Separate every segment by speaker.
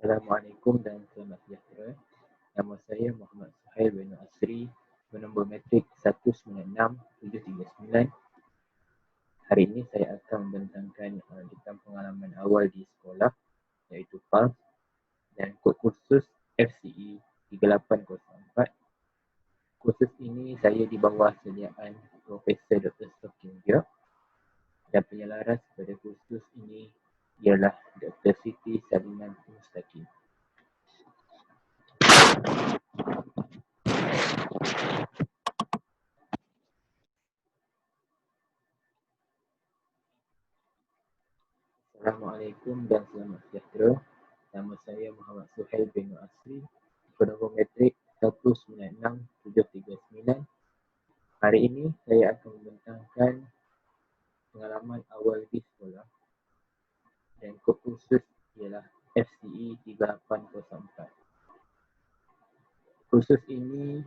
Speaker 1: Assalamualaikum dan selamat sejahtera. Nama saya Muhammad Suhail bin Asri, bernombor matrik 196739. Hari ini saya akan membentangkan tentang pengalaman awal di sekolah, iaitu PALS dan kod kursus FCE 3804. Kursus ini saya di bawah sediaan Profesor Dr. Sokim Gyo, dan penyelaras pada kursus ini ialah Dr. Siti Salinah Mustaqim. Assalamualaikum dan selamat sejahtera. Nama saya Muhammad Suhail bin Asri, bernombor matrik 196739. Hari ini saya akan membentangkan pengalaman awal di sekolah dan kod kursus ialah FCE 3804. Kursus ini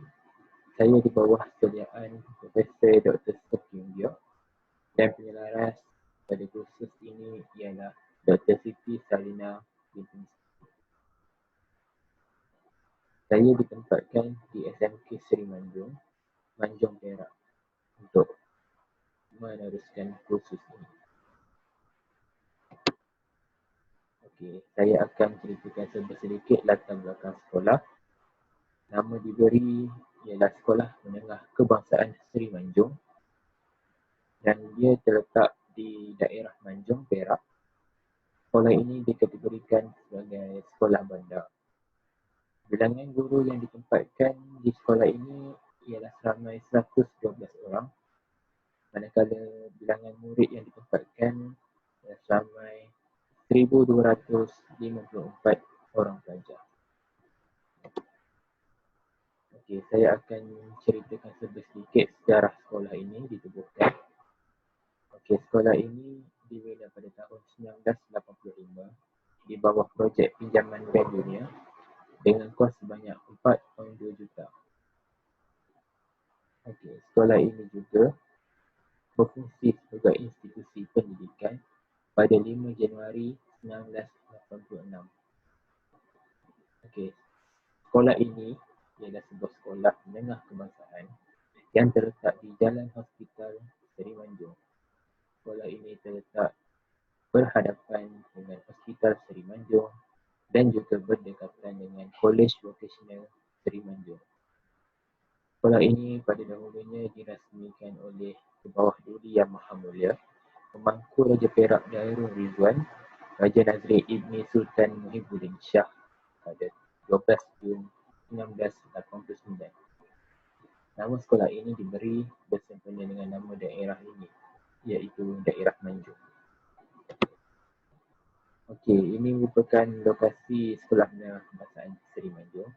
Speaker 1: saya di bawah sediaan Profesor Dr. Sokim Gyo, dan penyelaras pada kursus ini ialah Dr. Siti Salinah binti Mustaqim. Saya ditempatkan di SMK Seri Manjung, Manjung Perak untuk meneruskan kursus ini. Okey, saya akan ceritakan sedikit latar belakang sekolah. Nama diberi ialah Sekolah Menengah Kebangsaan Seri Manjung dan dia terletak di daerah Manjung, Perak. Sekolah ini dikategorikan sebagai sekolah bandar. Bilangan guru yang ditempatkan di sekolah ini ialah seramai 112 orang, manakala bilangan murid yang ditempatkan ialah seramai 1,254 orang pelajar. Okey, saya akan ceritakan sedikit sejarah sekolah ini ditubuhkan. Okey, sekolah ini dibina pada tahun 1985 di bawah projek pinjaman Bank Dunia dengan kos sebanyak 4.2 juta. Okey, sekolah ini juga berfungsi sebagai institusi pendidikan pada 5 Januari 1986. Okey, sekolah ini ialah sebuah sekolah menengah kebangsaan yang terletak di Jalan Hospital Seri Manjung. Sekolah ini terletak berhadapan dengan Hospital Seri Manjung dan juga berdekatan dengan Kolej Vocasional Seri Manjung. Sekolah ini pada dahulunya dirasmikan oleh Kebawah Duli Yang Maha Mulia Pemangku Raja Perak Dairul Rizwan Raja Nazri Ibni Sultan Muhibbuddin Shah pada 12 Jun 1989. Nama sekolah ini diberi bersempena dengan nama daerah ini, iaitu daerah Manjung. Okey, ini merupakan lokasi Sekolah Menengah Kebangsaan Seri Manjung.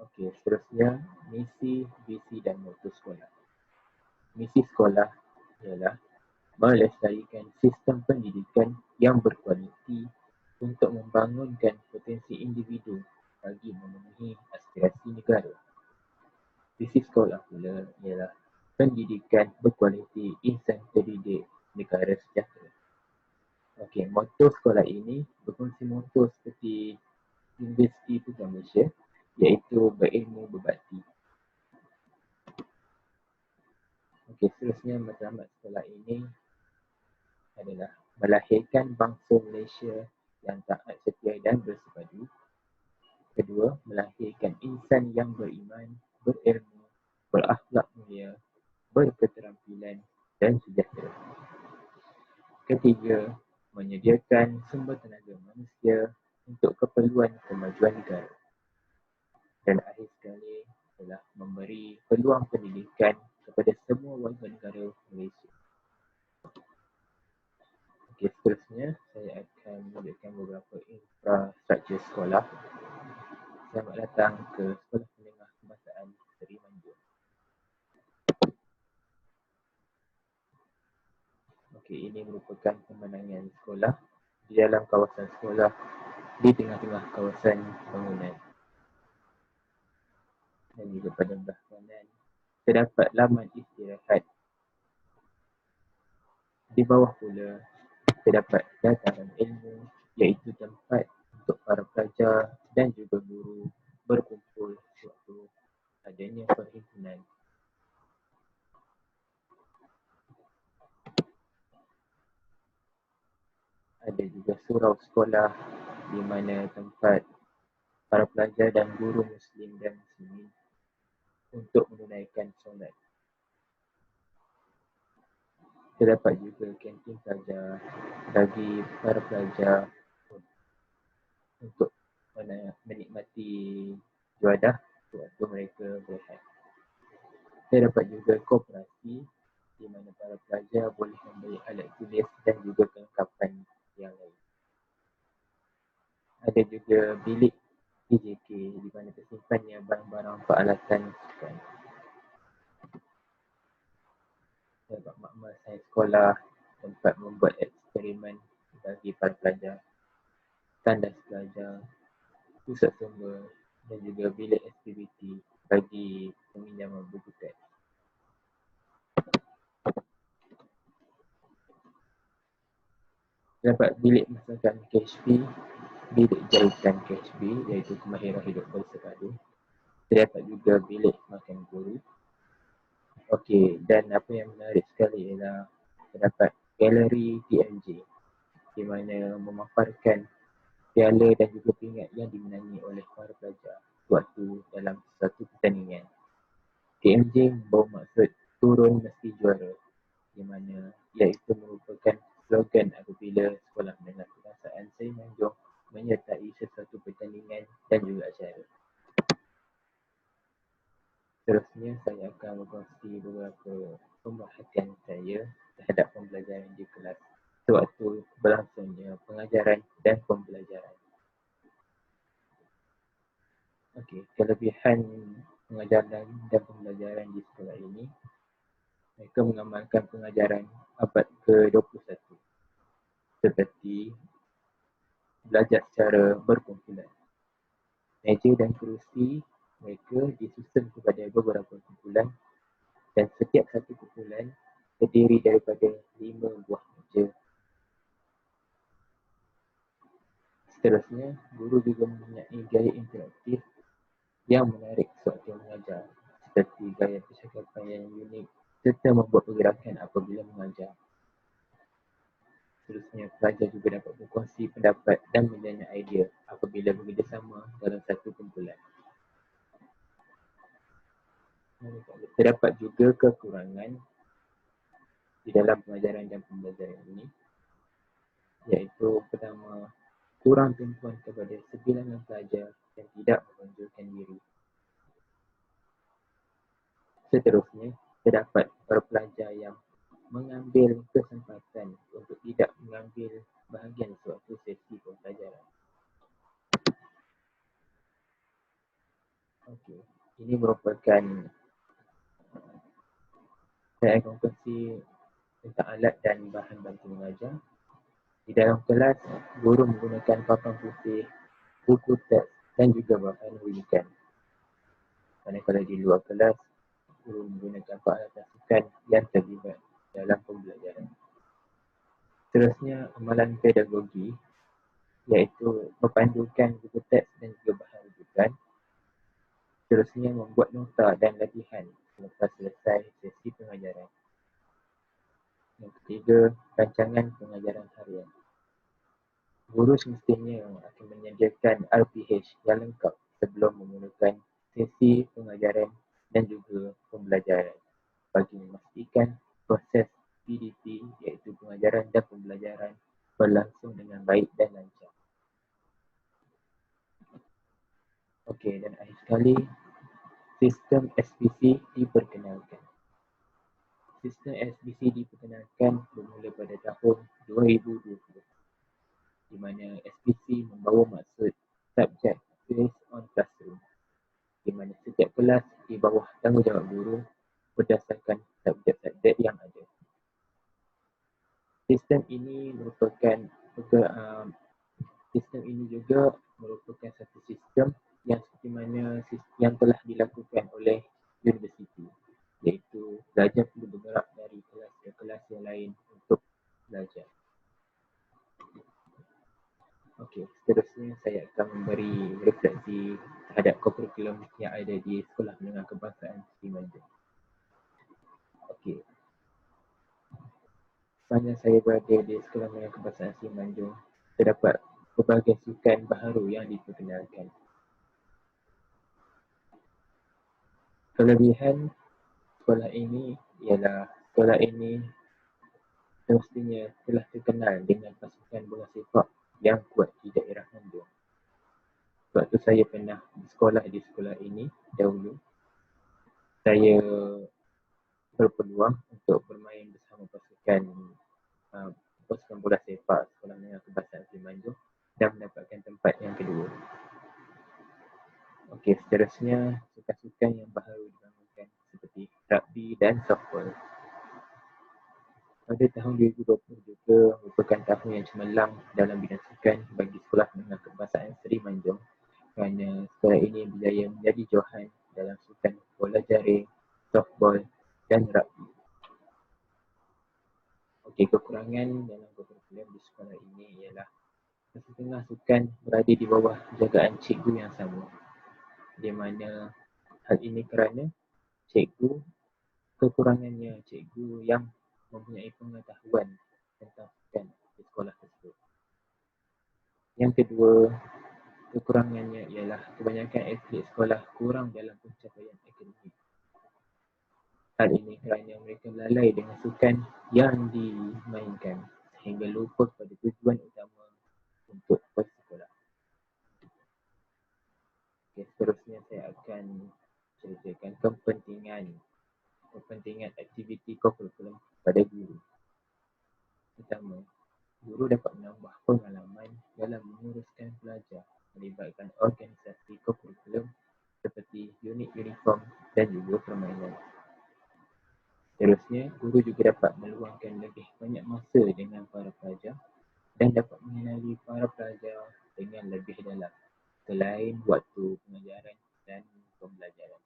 Speaker 1: Okey, seterusnya misi, visi dan moto sekolah. Misi sekolah ialah melestarikan sistem pendidikan yang berkualiti untuk membangunkan potensi individu bagi memenuhi aspirasi negara. Visi sekolah pula ialah pendidikan berkualiti, insan terdidik, negara sejahtera. Okey, moto sekolah ini berfungsi moto seperti Universiti Putra Malaysia, iaitu berilmu berbakti. Okey, seterusnya matlamat sekolah ini adalah melahirkan bangsa Malaysia yang taat, setia dan bersepadu. Kedua, melahirkan insan yang beriman, berilmu, berakhlak mulia, berketerampilan dan sejahtera. Ketiga, menyediakan sumber tenaga manusia untuk keperluan kemajuan negara. Dan akhir sekali adalah memberi peluang pendidikan kepada semua warga negara Malaysia. Okey, seterusnya saya akan menunjukkan beberapa infrastruktur sekolah. Selamat datang ke Sekolah Menengah Kebangsaan Seri Manjung. Okey, ini merupakan pemandangan sekolah di dalam kawasan sekolah di tengah-tengah kawasan bangunan. Dan juga pada belah kanan terdapat laman istirahat. Di bawah pula terdapat dataran ilmu, iaitu tempat untuk para pelajar dan juga guru berkumpul sewaktu adanya perhimpunan. Ada juga surau sekolah di mana tempat para pelajar dan guru Muslim dan Muslimin untuk menunaikan solat. Terdapat juga kantin pelajar bagi para pelajar untuk menikmati juadah waktu mereka berehat. Terdapat juga koperasi di mana para pelajar boleh membeli alat tulis dan juga kelengkapan yang lain. Ada juga bilik PJK di mana tersimpannya barang-barang peralatan sukan. Terdapat makmal sains sekolah, tempat membuat eksperimen bagi para pelajar, tandas pelajar, pusat sumber dan juga bilik aktiviti bagi peminjaman buku teks. Terdapat bilik masakan KHP, bilik jahitan KHP iaitu kemahiran hidup bersepadu. Terdapat juga bilik makan guru. Okey, dan apa yang menarik sekali ialah terdapat galeri DMJ di mana memaparkan piala dan juga pingat yang dimenangi oleh para pelajar waktu dalam satu pertandingan. DMJ membawa maksud turun mesti juara, di mana iaitu merupakan slogan apabila sekolah menengah kebangsaan Semenanjung menyertai sesuatu pertandingan dan juga acara. Seterusnya saya akan berkongsi beberapa pemerhatian saya terhadap pembelajaran di kelas sewaktu berlangsungnya pengajaran dan pembelajaran. Okey, kelebihan pengajaran dan pembelajaran di sekolah ini, mereka mengamalkan pengajaran abad ke-21 seperti belajar secara berkumpulan. Meja dan kerusi mereka disusun kepada beberapa kumpulan dan setiap satu kumpulan terdiri daripada 5 buah meja. Seterusnya, guru juga mempunyai gaya interaktif yang menarik sewaktu mengajar, seperti gaya percakapan yang unik serta membuat pergerakan apabila mengajar. Seterusnya, pelajar juga dapat berkongsi pendapat dan menjana idea apabila bekerjasama dalam satu kumpulan. Terdapat juga kekurangan di dalam pengajaran dan pembelajaran ini, iaitu pertama, kurang tumpuan kepada sebilangan pelajar yang tidak menunjukkan diri. Seterusnya, terdapat para pelajar yang mengambil kesempatan untuk tidak mengambil bahagian suatu sesi pembelajaran. Okey, ini merupakan saya akan kongsi tentang alat dan bahan bantu mengajar. Di dalam kelas, guru menggunakan papan putih, buku teks dan juga bahan rujukan. Manakala di luar kelas, guru menggunakan peralatan sukan yang terlibat dalam pembelajaran. Seterusnya, amalan pedagogi iaitu mepandukan buku teks dan juga bahan rujukan. Seterusnya, membuat nota dan latihan selepas selesai sesi pengajaran. Yang ketiga, rancangan pengajaran harian. Guru semestinya akan menyediakan RPH yang lengkap sebelum memulakan sesi pengajaran dan juga pembelajaran bagi memastikan proses PDP iaitu pengajaran dan pembelajaran berlangsung dengan baik dan lancar. Okey, dan akhir sekali, sistem SPC diperkenalkan. Sistem SPC diperkenalkan bermula pada tahun 2020, di mana SPC membawa maksud subject based on classroom, di mana setiap kelas di bawah tanggungjawab guru berdasarkan subjek-subjek yang ada. Sistem ini juga merupakan satu sistem yang seperti mana yang telah dilakukan oleh universiti, iaitu pelajar perlu bergerak dari kelas ke kelas yang lain untuk belajar. Okey, seterusnya saya akan memberi refleksi terhadap kurikulum yang ada di Sekolah Menengah Kebangsaan Sri Manjung. Okey, sepanjang saya berada di Sekolah Menengah Kebangsaan Sri Manjung, terdapat pelbagai sukan baharu yang diperkenalkan. Kelebihan sekolah ini ialah sekolah ini semestinya telah terkenal dengan pasukan bola sepak yang kuat di daerah Manjung. Sebab tu saya pernah bersekolah di sekolah ini dahulu. Saya berpeluang untuk bermain bersama uh, pasukan bola sepak Sekolah Menengah Kebangsaan Sri Manjung dan mendapatkan tempat yang kedua. Okey, seterusnya sukan-sukan yang baru dibangunkan seperti rugby dan softball. Pada tahun 2020 juga merupakan tahun yang cemerlang dalam bidang sukan bagi Sekolah Menengah Kebangsaan Sri Manjung kerana sekolah ini berjaya menjadi johan dalam sukan bola jaring, softball dan rugby. Okey, kekurangan dalam kurikulum di sekolah ini ialah setengah sukan berada di bawah jagaan cikgu yang sama. Di mana hal ini kerana kekurangannya cikgu yang mempunyai pengetahuan tentang sukan di sekolah tersebut. Yang kedua, kekurangannya ialah kebanyakan atlet sekolah kurang dalam pencapaian akademik. Hal ini kerana mereka lalai dengan sukan yang dimainkan sehingga lupa pada tujuan utama untuk bersekolah. Okay, seterusnya saya akan ceritakan kepentingan aktiviti kurikulum pada guru. Pertama, guru dapat menambah pengalaman dalam menguruskan pelajar melibatkan organisasi kurikulum seperti unit uniform dan juga permainan. Seterusnya, guru juga dapat meluangkan lebih banyak masa dengan para pelajar dan dapat mengenali para pelajar dengan lebih dalam selain waktu pengajaran dan pembelajaran.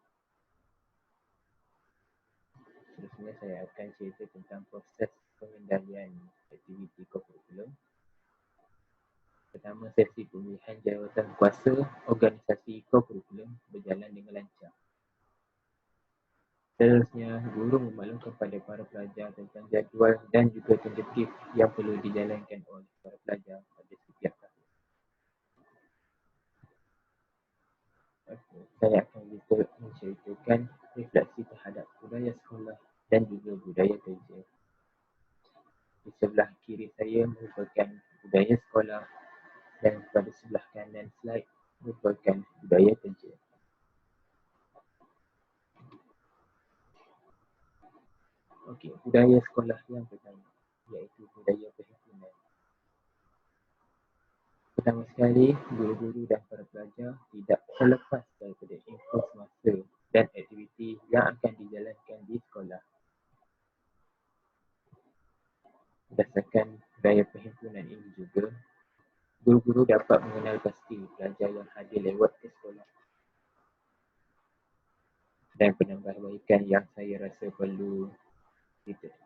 Speaker 1: Seterusnya saya akan cerita tentang proses pengendalian aktiviti kurikulum. Pertama, sesi pemilihan jawatan kuasa organisasi kurikulum berjalan dengan lancar. Seterusnya, guru memaklumkan kepada para pelajar tentang jadual dan juga tentatif yang perlu dijalankan oleh para pelajar pada setiap tahun. Saya akan menceritakan refleksi terhadap budaya sekolah dan juga budaya kerja. Di sebelah kiri saya merupakan budaya sekolah dan pada sebelah kanan slide merupakan budaya kerja. Okey, budaya sekolah yang pertama iaitu budaya perhimpunan. Pertama sekali, guru-guru dan para pelajar tidak terlepas daripada info semasa dan aktiviti yang akan dijalankan di sekolah. Berdasarkan budaya perhimpunan ini juga, guru-guru dapat mengenal pasti pelajar yang hadir lewat ke sekolah. Dan penambahbaikan yang saya rasa perlu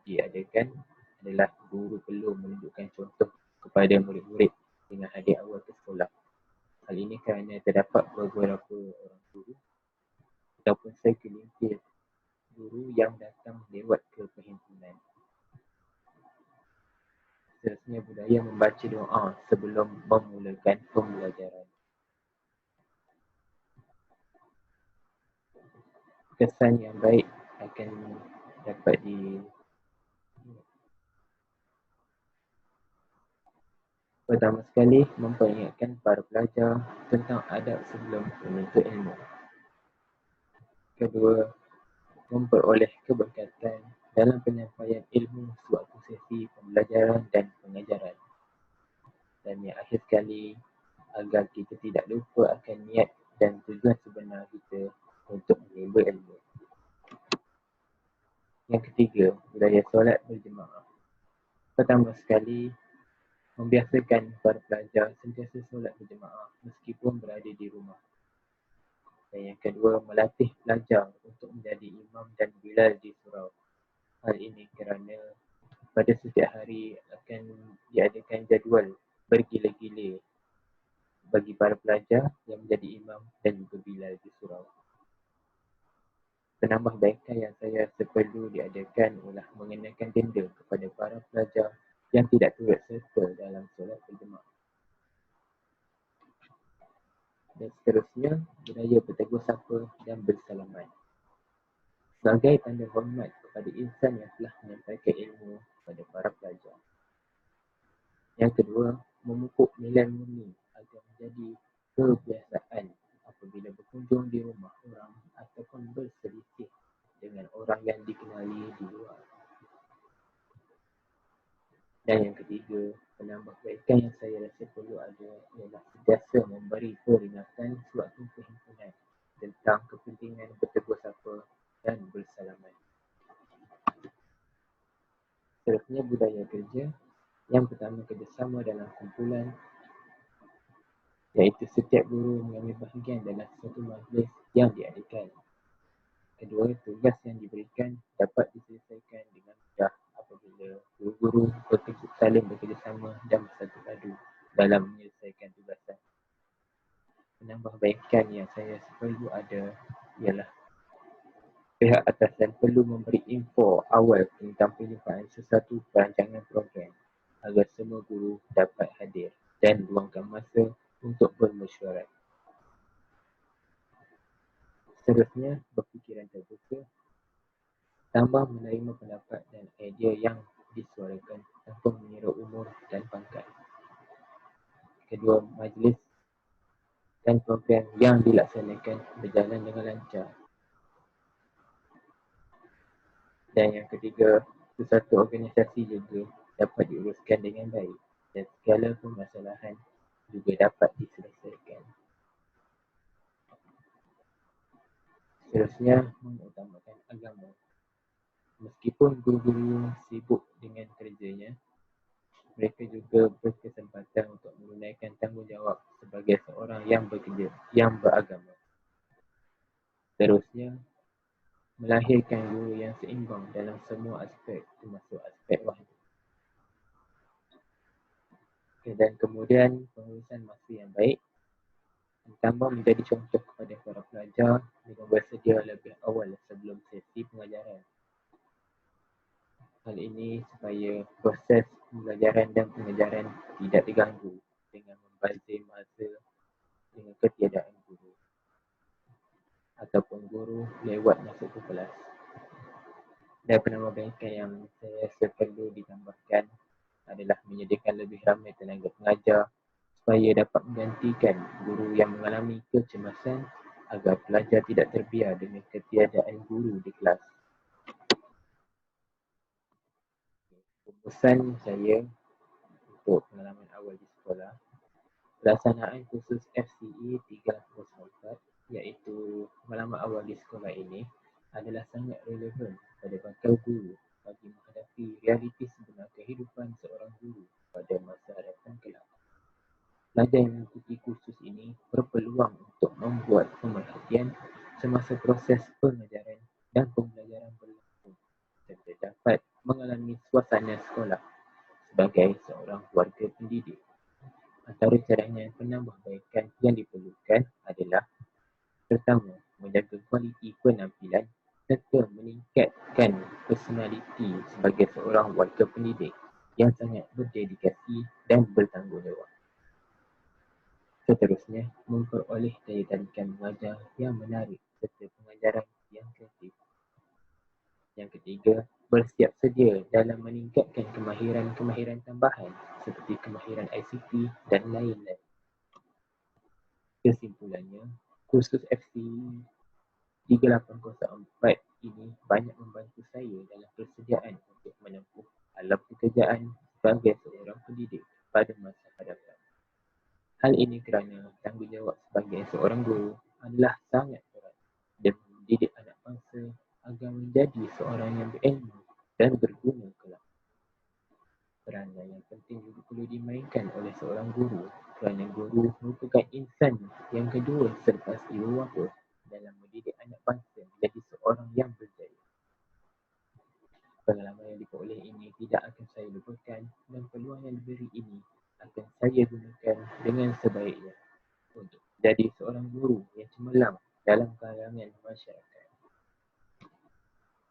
Speaker 1: diadakan adalah guru perlu menunjukkan contoh kepada murid-murid dengan hadir awal ke sekolah. Hal ini kerana terdapat beberapa orang guru ataupun segelintir guru yang datang lewat ke perhimpunan. Seterusnya, budaya membaca doa sebelum memulakan pembelajaran. Kesan yang baik akan dapat Pertama sekali, memperingatkan para pelajar tentang adab sebelum menuntut ilmu. Kedua, memperoleh keberkatan dalam penyampaian ilmu sewaktu sesi pembelajaran dan pengajaran. Dan yang akhir sekali, agar kita tidak lupa akan niat dan tujuan sebenar kita untuk menimba ilmu. Yang ketiga, budaya solat berjemaah. Pertama sekali, membiasakan para pelajar sentiasa solat berjemaah meskipun berada di rumah. Dan yang kedua, melatih pelajar untuk menjadi imam dan bilal di surau. Hal ini kerana pada setiap hari akan diadakan jadual bergila-gila bagi para pelajar yang menjadi imam dan juga Bilal di surau. Penambahbaikan yang saya rasa perlu diadakan ialah mengenakan denda kepada para pelajar yang tidak turut serta dalam solat berjemaah. Dan seterusnya, budaya bertegur sapa dan bersalaman. Sebagai tanda hormat kepada insan yang telah menyampaikan ilmu kepada para pelajar. Yang kedua, memupuk nilai murni agar menjadi kebiasaan apabila berkunjung di rumah orang ataupun berselisih dengan orang yang dikenali di luar. Dan yang ketiga, penambahbaikan yang saya rasa perlu ada ialah sentiasa memberi peringatan sewaktu perhimpunan tentang kepentingan bertegur sapa dan bersalaman. Seterusnya, budaya kerja. Yang pertama, kerjasama dalam kumpulan, iaitu setiap guru mengambil bahagian dalam satu majlis yang diadakan. Kedua, tugas yang diberikan dapat diselesaikan dengan mudah apabila guru-guru saling bekerjasama dan bersatu padu dalam menyelesaikan tugasan. Penambahbaikan yang saya perlu ada ialah pihak atasan perlu memberi info awal tentang penyimpanan sesuatu perancangan program agar semua guru dapat hadir dan luangkan masa untuk bermesyuarat. Seterusnya, berfikiran terbuka, tambah menerima pendapat dan idea yang disuarakan tanpa mengira umur dan pangkat. Kedua, majlis dan program yang dilaksanakan berjalan dengan lancar. Dan yang ketiga, sesuatu organisasi juga dapat diuruskan dengan baik dan segala permasalahan juga dapat diselesaikan. Seterusnya, mengutamakan agama. Meskipun guru-guru sibuk dengan kerjanya, mereka juga berkesempatan untuk menunaikan tanggungjawab sebagai seorang yang bekerja, yang beragama. Seterusnya, melahirkan guru yang seimbang dalam semua aspek, termasuk aspek wahyu. Dan kemudian, pengurusan masa yang baik, tambah menjadi contoh kepada para pelajar dengan bersedia lebih awal sebelum sesi pengajaran. Hal ini supaya proses pembelajaran dan pengajaran tidak diganggu dengan membazir masa dengan ketiadaan guru ataupun guru lewat masuk ke kelas. Dan penambahbaikan yang saya rasa perlu ditambahkan adalah menyediakan lebih ramai tenaga pengajar supaya dapat menggantikan guru yang mengalami kecemasan agar pelajar tidak terbiar dengan ketiadaan guru di kelas. Pesan saya untuk pengalaman awal di sekolah, pelaksanaan kursus FCE 304 iaitu pengalaman awal di sekolah ini adalah sangat relevan pada bakal guru bagi menghadapi realiti sebenar kehidupan seorang guru pada masa hadapan kelak. Pelajar yang mengikuti kursus ini berpeluang untuk membuat pemerhatian semasa proses pengajaran dan pembelajaran berlangsung serta dapat mengalami suasana sekolah sebagai seorang keluarga pendidik. Antara caranya penambahbaikan yang diperlukan adalah pertama, menjaga kualiti penampilan serta meningkatkan personaliti sebagai seorang warga pendidik yang sangat berdedikasi dan bertanggungjawab. Seterusnya, memperoleh daya tarikan mengajar yang menarik serta pengajaran yang kreatif. Yang ketiga, bersiap sedia dalam meningkatkan kemahiran tambahan seperti kemahiran ICT dan lain-lain. Kesimpulannya, kursus FCE 3804 ini banyak membantu saya dalam persediaan untuk menempuh alam pekerjaan sebagai seorang pendidik pada masa hadapan. Hal ini kerana tanggungjawab sebagai seorang guru adalah sangat berat dan mendidik anak bangsa agar menjadi seorang yang berilmu dan berguna kelak. Peranan yang penting juga perlu dimainkan oleh seorang guru kerana guru merupakan insan yang kedua selepas ibu bapa dalam mendidik anak bangsa menjadi seorang yang berjaya. Pengalaman yang diperoleh ini tidak akan saya lupakan dan peluang yang diberi ini akan saya gunakan dengan sebaiknya. jadi seorang guru yang cemerlang dalam kalangan masyarakat.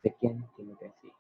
Speaker 1: Sekian, terima kasih.